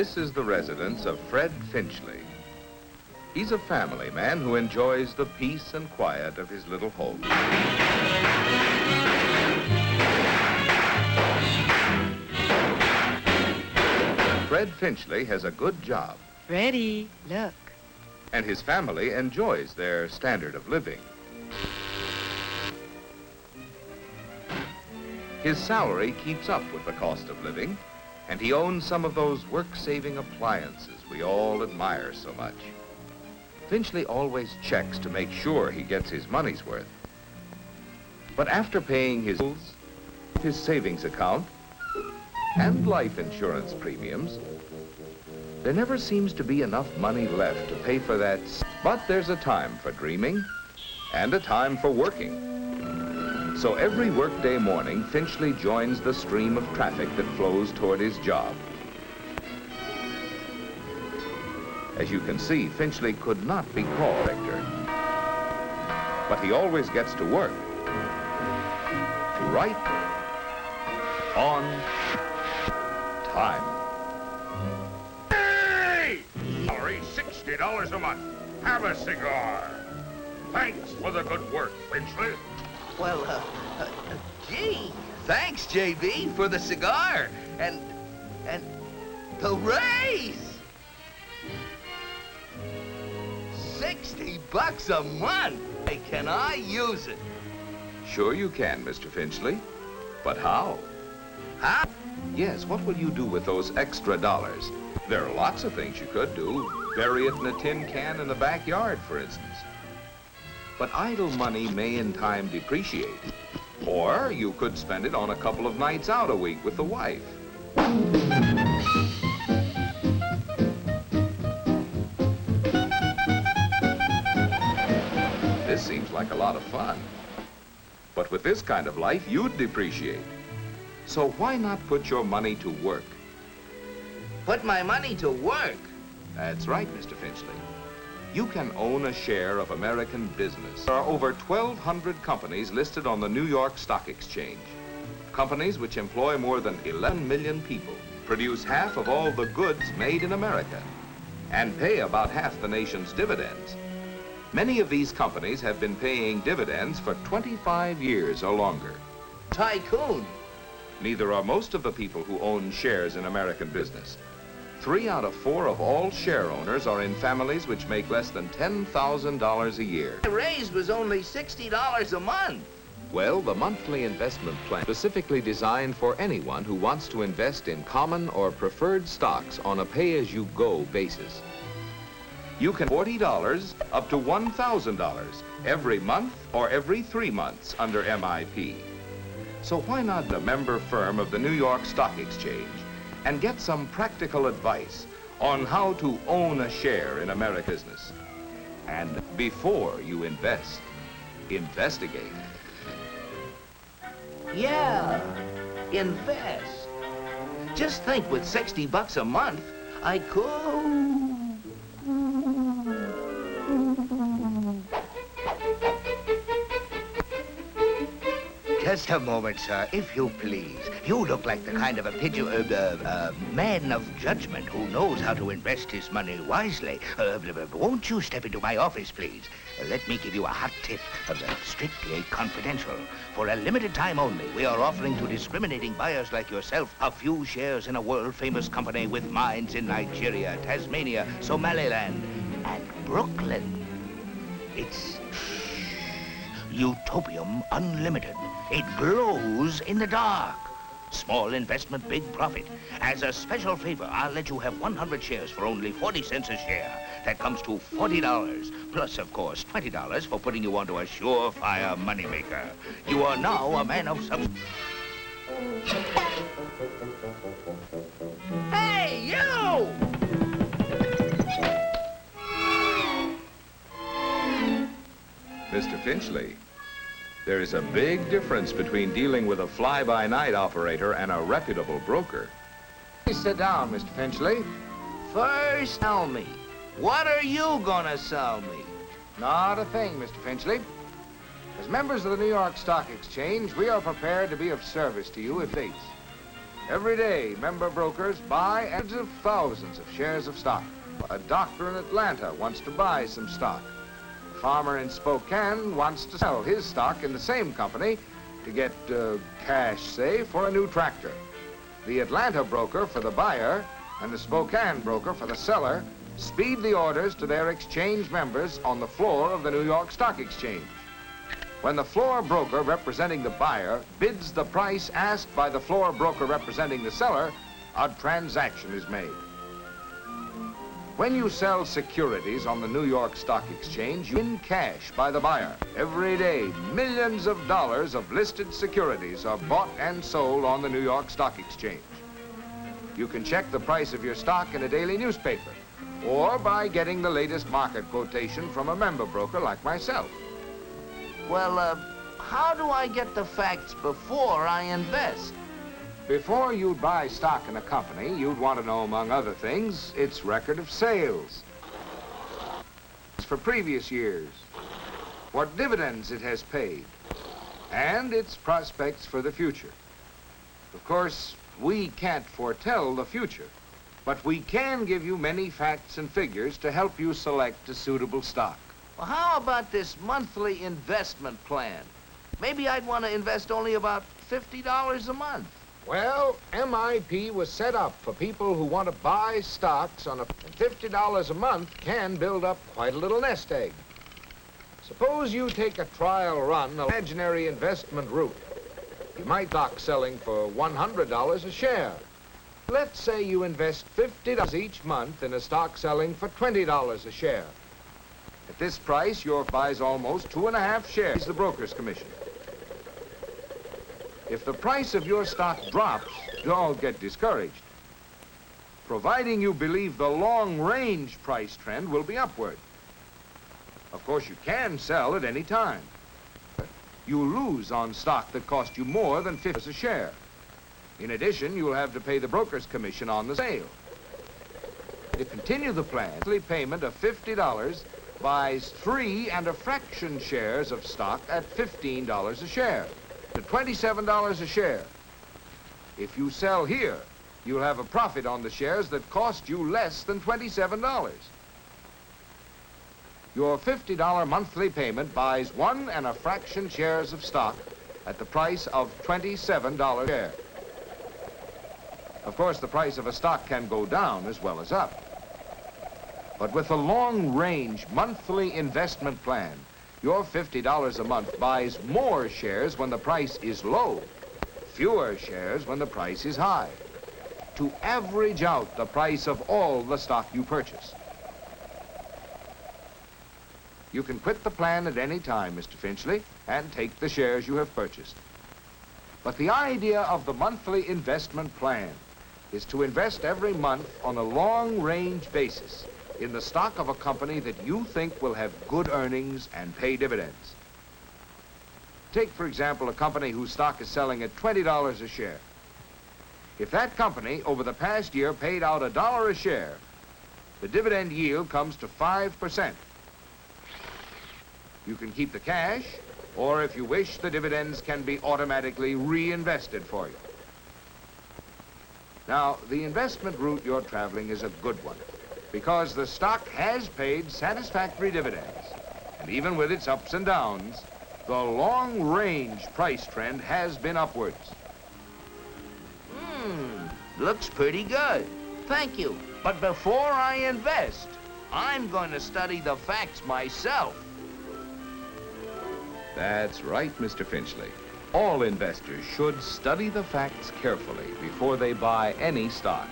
This is the residence of Fred Finchley. He's a family man who enjoys the peace and quiet of his little home. Fred Finchley has a good job. Freddie, look. And his family enjoys their standard of living. His salary keeps up with the cost of living, and he owns some of those work-saving appliances we all admire so much. Finchley always checks to make sure he gets his money's worth. But after paying his bills, his savings account, and life insurance premiums, there never seems to be enough money left to pay for that. But there's a time for dreaming and a time for working. So every workday morning, Finchley joins the stream of traffic that flows toward his job. As you can see, Finchley could not be called director, but he always gets to work. Right on time. Hey! Sorry, $60 a month. Have a cigar. Thanks for the good work, Finchley. Well, gee, thanks, JB, for the cigar and the raise. $60 a month. Hey, can I use it? Sure you can, Mr. Finchley. But how? How? Yes, what will you do with those extra dollars? There are lots of things you could do. Bury it in a tin can in the backyard, for instance. But idle money may in time depreciate. Or you could spend it on a couple of nights out a week with the wife. This seems like a lot of fun. But with this kind of life, you'd depreciate. So why not put your money to work? Put my money to work? That's right, Mr. Finchley. You can own a share of American business. There are over 1,200 companies listed on the New York Stock Exchange. Companies which employ more than 11 million people, produce half of all the goods made in America, and pay about half the nation's dividends. Many of these companies have been paying dividends for 25 years or longer. Tycoon. Neither are most of the people who own shares in American business. 3 out of 4 of all share owners are in families which make less than $10,000 a year. The raise was only $60 a month. Well, the monthly investment plan specifically designed for anyone who wants to invest in common or preferred stocks on a pay-as-you-go basis. You can $40 up to $1,000 every month or every 3 months under MIP. So why not a member firm of the New York Stock Exchange and get some practical advice on how to own a share in America's business? And before you invest, investigate. Yeah, invest. Just think, with $60 a month, I could... Just a moment, sir, if you please. You look like the kind of a man of judgment who knows how to invest his money wisely. Won't you step into my office, please? Let me give you a hot tip, strictly confidential. For a limited time only, we are offering to discriminating buyers like yourself a few shares in a world-famous company with mines in Nigeria, Tasmania, Somaliland, and Brooklyn. It's Utopium Unlimited. It glows in the dark. Small investment, big profit. As a special favor, I'll let you have 100 shares for only 40 cents a share. That comes to $40, plus, of course, $20 for putting you onto a surefire moneymaker. You are now a man of some... Hey, you! Mr. Finchley, there is a big difference between dealing with a fly-by-night operator and a reputable broker. Please sit down, Mr. Finchley. First, tell me, what are you gonna sell me? Not a thing, Mr. Finchley. As members of the New York Stock Exchange, we are prepared to be of service to you if please. Every day, member brokers buy hundreds of thousands of shares of stock. A doctor in Atlanta wants to buy some stock. A farmer in Spokane wants to sell his stock in the same company to get cash, say, for a new tractor. The Atlanta broker for the buyer and the Spokane broker for the seller speed the orders to their exchange members on the floor of the New York Stock Exchange. When the floor broker representing the buyer bids the price asked by the floor broker representing the seller, a transaction is made. When you sell securities on the New York Stock Exchange, you win cash by the buyer. Every day, millions of dollars of listed securities are bought and sold on the New York Stock Exchange. You can check the price of your stock in a daily newspaper, or by getting the latest market quotation from a member broker like myself. Well, how do I get the facts before I invest? Before you'd buy stock in a company, you'd want to know, among other things, its record of sales for previous years, what dividends it has paid, and its prospects for the future. Of course, we can't foretell the future, but we can give you many facts and figures to help you select a suitable stock. Well, how about this monthly investment plan? Maybe I'd want to invest only about $50 a month. Well, MIP was set up for people who want to buy stocks on $50 a month can build up quite a little nest egg. Suppose you take a trial run, an imaginary investment route. You might stock selling for $100 a share. Let's say you invest $50 each month in a stock selling for $20 a share. At this price, your buys almost 2.5 shares the broker's commission. If the price of your stock drops, don't get discouraged, providing you believe the long-range price trend will be upward. Of course, you can sell at any time. You lose on stock that cost you more than $50 a share. In addition, you'll have to pay the broker's commission on the sale. To continue the plan, monthly payment of $50 buys 3 1/2 shares of stock at $15 a share, to $27 a share. If you sell here, you'll have a profit on the shares that cost you less than $27. Your $50 monthly payment buys 1 1/2 shares of stock at the price of $27 a share. Of course, the price of a stock can go down as well as up. But with a long-range monthly investment plan, your $50 a month buys more shares when the price is low, fewer shares when the price is high, to average out the price of all the stock you purchase. You can quit the plan at any time, Mr. Finchley, and take the shares you have purchased. But the idea of the monthly investment plan is to invest every month on a long-range basis in the stock of a company that you think will have good earnings and pay dividends. Take, for example, a company whose stock is selling at $20 a share. If that company, over the past year, paid out $1 a share, the dividend yield comes to 5%. You can keep the cash, or if you wish, the dividends can be automatically reinvested for you. Now, the investment route you're traveling is a good one, because the stock has paid satisfactory dividends. And even with its ups and downs, the long-range price trend has been upwards. Looks pretty good. Thank you. But before I invest, I'm going to study the facts myself. That's right, Mr. Finchley. All investors should study the facts carefully before they buy any stock.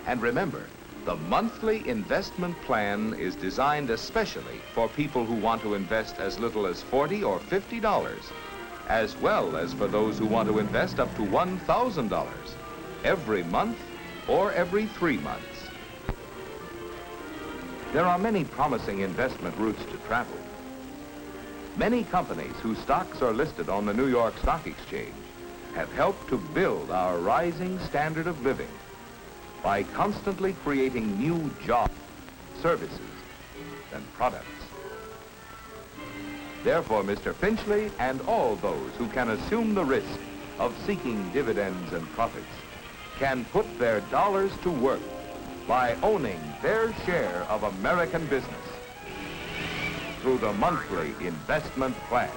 And remember, the monthly investment plan is designed especially for people who want to invest as little as $40 or $50, as well as for those who want to invest up to $1,000 every month or every 3 months. There are many promising investment routes to travel. Many companies whose stocks are listed on the New York Stock Exchange have helped to build our rising standard of living by constantly creating new jobs, services, and products. Therefore, Mr. Finchley and all those who can assume the risk of seeking dividends and profits can put their dollars to work by owning their share of American business through the monthly investment plan.